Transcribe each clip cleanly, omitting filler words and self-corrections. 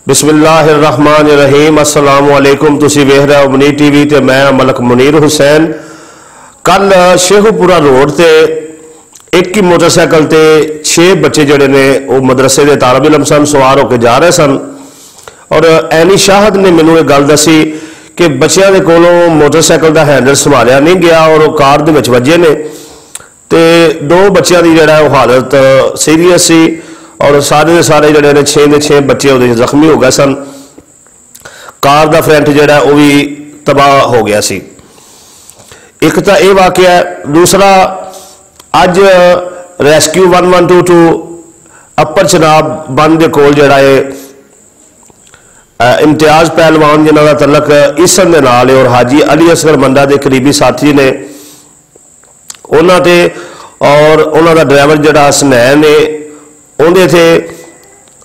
बिस्मिल्लाहिर्रहमानिर्रहीम। अस्सलामु अलैकुम। तुसी वेख रहे हो मुनीर टीवी ते मैं मलक मुनीर हुसैन। कल शेखुपुरा रोड ते एक ही मोटरसाइकिल ते 6 बच्चे जड़े ने वो मदरसे के तालब इलम सन, सवार होकर जा रहे सन और ऐनी शाहद ने मैनू एक गल दसी कि बच्चों के कोलों मोटरसाइकिल का हैंडल संभालिया नहीं गया और वो कार दे विच वजे ने ते 2 बच्चों की जड़ा हालत सीरीयस सी और सारे के सारे जड़े ने 6 के 6 बच्चे वो जख्मी हो गए सन। कार का फ्रंट जड़ा वो भी तबाह हो गया सी। एक तो यह वाकया है। दूसरा अज रेस्क्यू 1122 अपर चनाब बंद के कोल जड़ा है इम्तियाज पहलवान जिन्हों का तलक इसम के नाल और हाजी अली असगर मंडा के करीबी साथी ने उन्होंने और उन्होंने ड्राइवर जड़ा हसनैन ने उन्हें थे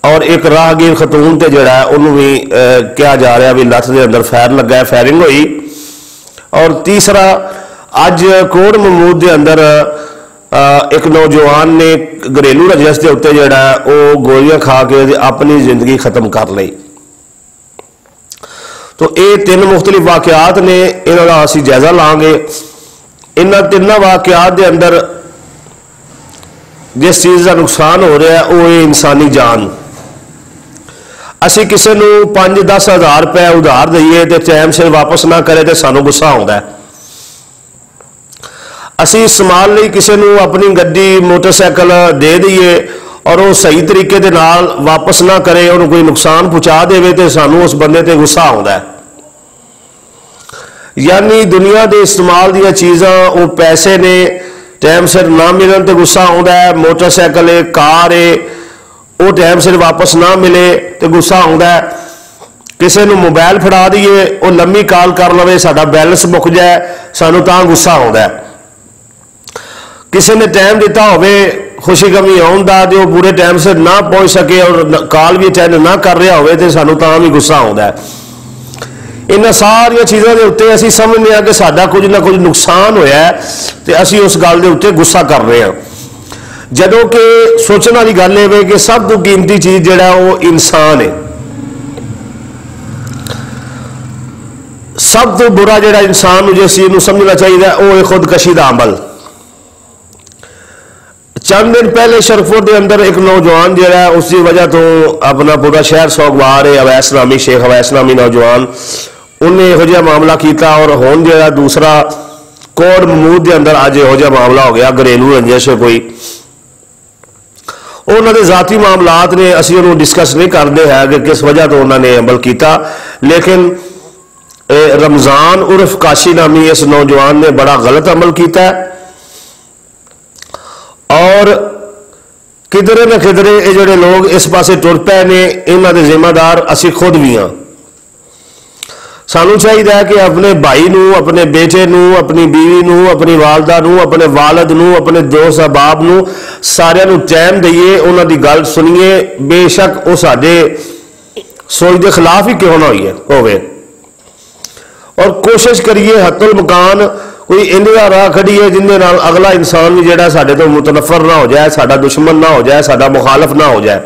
और एक राहगीर खतून से जड़ा है उन्होंने भी कहा जा रहा भी लत्त के अंदर फैर लगा है, फायरिंग हुई। और तीसरा अज कोट महमूद के अंदर एक नौजवान ने घरेलू रंजिश के उत्ते जड़ा है वो गोलियां खा के अपनी जिंदगी खत्म कर ली। तो ये 3 मुख्तलिफ वाकयात ने, इन्हों का असीं जायजा लाँगे। इन्होंने 3 वाकयात के अंदर जिस चीज़ का नुकसान हो रहा है वो इंसानी जान। असी किसी को 5-10 हज़ार रुपये उधार दईए तो टाइम सिर वापस ना करे तो सानू गुस्सा आता है। असी इस्तेमाल लिए किसी को अपनी गड्डी मोटरसाइकिल दे दईए और वो सही तरीके दे नाल वापस ना करे, उन्होंने कोई नुकसान पहुँचा दे तो सानू उस बंदे ते गुस्सा आता है। यानी दुनिया के इस्तेमाल दी चीज़ां वो पैसे ने टाइम सिर ना मिलन तो गुस्सा आता है। मोटरसाइकिल है, कार है, वो टाइम सिर वापस ना मिले तो गुस्सा आता है। किसी को मोबाइल फड़ा दीए वो लम्मी कॉल कर लवे साडा बैलेंस मुक जाए सानू तां गुस्सा आता है। किसी ने टाइम दिता होवे खुशी गमी आउण दा ते वो पूरे टाइम से ना पहुँच सके और कॉल भी अटेंड ना कर रहा होवे ते सानू तां भी गुस्सा आता है। इन्हां सारिया चीज़ों के उत्ते असीं समझने कि साडा कुछ ना कुछ नुकसान होया है तो असीं उस गल के उत्ते गुस्सा कर रहे हैं। जदों कि सोचने वाली गल है कि सब तो कीमती चीज़ जिहड़ा वो इंसान है। सब तो बुरा जिहड़ा इंसान जिस चीज़ को समझना चाहिए वो है खुदकशी का अमल। चंद दिन पहले शरफपुर के अंदर एक नौजवान जो है उसकी वजह तो अपना पूरा शहर सोगवार है। अवैस नामी शेख अवैस नामी नौजवान उन्हें यहो जिहा मामला किया और हुण जो दूसरा कोट महमूद के अंदर अज यहो जिहा मामला हो गया। घरेलू रंजिश कोई उन्होंने जाती मामलात ने असीं उन्होंने डिस्कस नहीं करते हैं कि किस वजह तो उन्होंने अमल किया, लेकिन रमजान उर्फ काशी नामी इस नौजवान ने बड़ा गलत अमल किया है। और किधरे न किधरे ये जोड़े लोग इस पासे टुर पे ने इन्हों के जिम्मेदार असी खुद भी हाँ। सानू चाहिए कि अपने भाई नू, अपने बेटे नू, अपनी बीवी नू, अपनी वालदा नू, अपने वालद नू, अपने दोस्त अहबाब नू सारिਆਂ नू टाइम दईए, उन्हों की गल सुनीए, बेशक वो साडे सोच के खिलाफ ही क्यों ना होवे। और कोशिश करिए हत्तुल मकान कोई इंज का राह खड़ीए जिंदे नाल अगला इंसान भी जिहड़ा साडे तो मुतनफर ना हो जाए, साडा दुश्मन ना हो जाए, साडा मुखालफ ना हो जाए।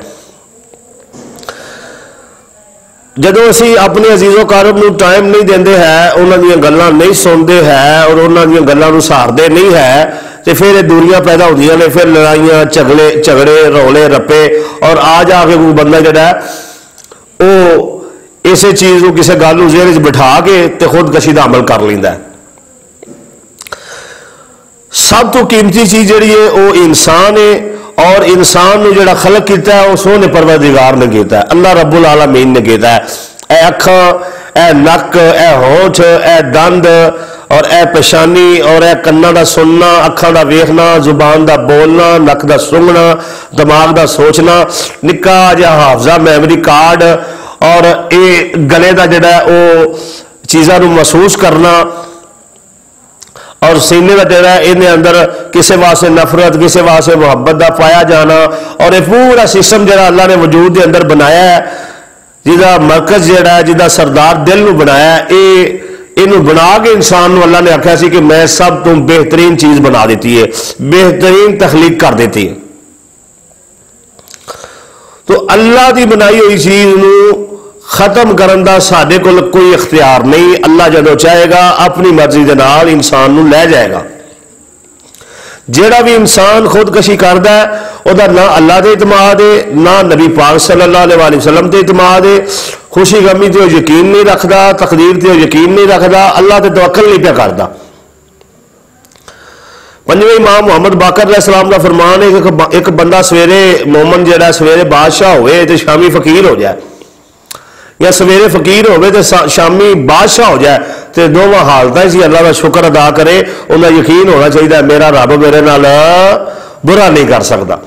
जदों असीं अपने अजीज़ो कारब नूं टाइम नहीं देंदे है, उन्हां दीयां गल्लां नहीं सुनते हैं और उन्हां दीयां गल्लां नूं सहारदे नहीं है तो फिर ये दूरियां पैदा होंदियां ने, फिर लड़ाइयां झगड़े रौले रप्पे और आ जाके कोई बंदा जिहड़ा वो इस चीज़ को किसी गल नूं ज़हन च बिठा के तो खुदकशी का अमल कर लैंदा है। सब तो कीमती चीज़ जिहड़ी है वो इंसान है और इंसान को जिहड़ा खलक किया है वो सोहने परवरदिगार ने किया है, अल्लाह रब्बुल आलमीन ने किया है। ए अखां, ए नक, ए होठ, ए दंद और ए पेशानी और ए कन्ना का सुनना, अखां का वेखना, जुबान का बोलना, नक का सूंघना, दिमाग का सोचना, निक्का जिहा हाफजा मैमरी कार्ड और ये गले का जिहड़ा वो चीज़ों को महसूस करना और सीने का जोड़ा इन अंदर किसी वास्ते नफरत, किसी वास्ते मुहब्बत का पाया जाना और यह पूरा सिस्टम जो अल्लाह ने वजूद के अंदर बनाया है, जिसका मरकज जोड़ा है, जिसका सरदार दिल को बनाया है, इनू बना के इंसान को अल्लाह ने आख्या सी कि मैं सब तो बेहतरीन चीज़ बना देती है, बेहतरीन तखलीक कर देती है। तो अल्लाह की बनाई हुई चीज़ खत्म करन दा साडे कोल कोई इख्तियार नहीं। अल्लाह जदों चाहेगा अपनी मर्जी दे नाल इंसान नूं लै जाएगा। जेड़ा भी इंसान खुदकशी करता है वह ना अल्लाह के इतमाद है, ना नबी पाक सल्लल्लाहु अलैहि वसल्लम के इतमाद है। खुशी गमी ते यकीन नहीं रखता, तकदीर ते यकीन नहीं रखता, अल्लाह ते तवक्कल नहीं पे करता। पंजवें इमाम मुहम्मद बाकर अलैहिस्सलाम का फरमान है कि एक बंदा सवेरे मोमन जिहड़ा सवेरे बादशाह होवे ते शामी फकीर हो जाए, या सवेरे फकीर होवे ते शामी बादशाह हो जाए, तो दोवां हालतां च अल्लाह का शुक्र अदा करे। उन्हें यकीन होना चाहिए मेरा रब मेरे नाल बुरा नहीं कर सकता।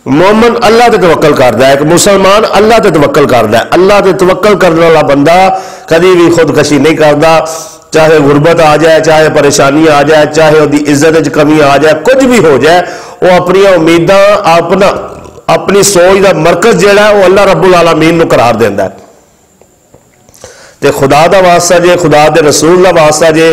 मोमन अल्लाह ते तवक्कल करता है, एक मुसलमान अल्लाह ते तवक्कल करता है। अल्लाह ते तवक्कल करने वाला बंदा कभी भी खुदकशी नहीं करता, चाहे गुरबत आ जाए, चाहे परेशानी आ जाए, चाहे उसकी इज्जत कमी आ जाए, कुछ भी हो जाए, वो अपनी उम्मीदां अपना अपनी सोच का मरकज जिहड़ा है वो अल्लाह रब्बुल आलमीन नूं करार देंदा है। ते खुदा दा वास्ता जे, खुदा दे रसूल दा वास्ता जे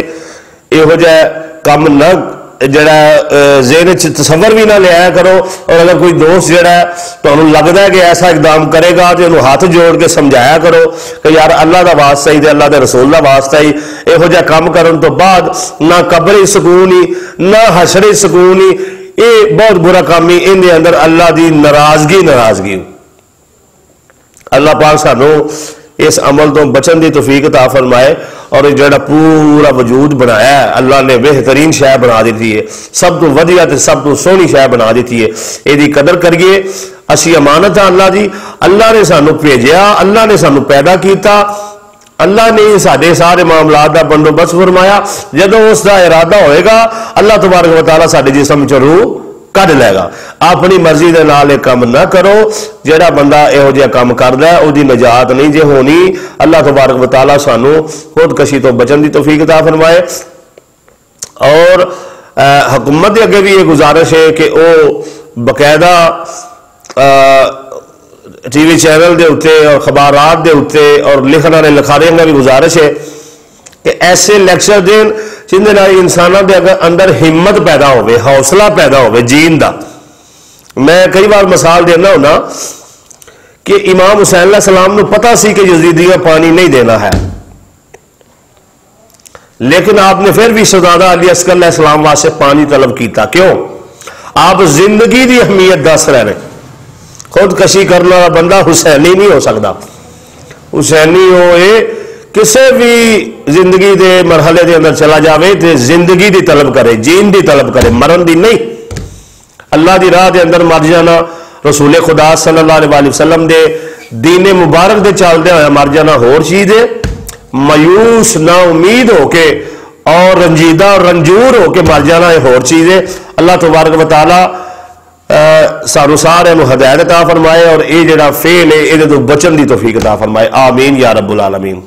इहो जिहा काम न जड़ा ज़हन च तसव्वुर भी ना लिया करो। और अगर कोई दोस्त जड़ा तुहानूं लगता है कि ऐसा इकदाम करेगा तो उन्होंने हाथ जोड़ के समझाया करो कि यार अल्लाह का वास्ता ही, अल्लाह के रसूल का वास्ता ही इहो जिहा काम करन तो बाद ना कब्री सुकून ही ना हशरी सुकून ही, ये बहुत बुरा काम ही। इहदे अंदर अल्लाह की नाराजगी। अल्लाह पाक सानूं इस अमल तो बचन की तौफीक अता फरमाए। और जो पूरा वजूद बनाया है अल्लाह ने बेहतरीन शय बना दी है, सब तो वधिया ते सब तो सोहनी शय बना दी है। यदी कदर करिए, असी अमानत है अल्लाह की। अल्लाह ने सानू भेजा, अल्लाह ने सानू पैदा किया, अल्लाह ने साडे सारे मामलात का बंदोबस्त फरमाया। जदों उसका इरादा होएगा अल्लाह तबारक व तआला साडे जिस्म च रूह कढ़ लेगा। अपनी मर्जी के नाल काम ना करो। जेड़ा बंदा इहो जिहा काम करदा है उसदी निजात नहीं जे होनी। अल्लाह तबारक व तआला सानू खुदकशी तो बचन की तौफीक अता फरमाए। और हुकूमत के अगे भी ये गुजारिश है कि वो बकायदा टीवी चैनल के उत्ते और खबरात के उत्ते और लिखने वाले लिखारियों का भी गुजारिश है कि ऐसे लैक्चर देन जिंदे नाल इंसानों के अंदर हिम्मत पैदा होवे, हौसला पैदा होवे जीन दा। मैं कई बार मिसाल देना होना कि इमाम हुसैन अलैहिस्सलाम नूं पता सी कि यजीदियों पानी नहीं देना है, लेकिन आपने फिर भी शहजादा अली अस्कर अलैहिस्सलाम वास्ते पानी तलब किया। क्यों? आप जिंदगी की अहमियत दस रहे। खुदकशी करने वाला बंदा हुसैनी नहीं हो सकता। हुसैनी होए किसी भी जिंदगी के मरहले के अंदर चला जाए तो जिंदगी की तलब करे, जीन की तलब करे, मरन की नहीं। अल्लाह की राह के अंदर मर जाना, रसूल खुदा सल्लल्लाहु अलैहि वसल्लम के दीन मुबारक के चलते हुए मर जाना होर चीज है। मायूस ना उम्मीद होके और रंजीदा और रंजूर होके मर जाना एक होर चीज है। अल्लाह तबारक व तआला सानू सारे हदायत अता फरमाए और ये जिहड़ा फेल है ये तो बचन की तौफीक अता फरमाए। आमीन या रब्बुल आलमीन।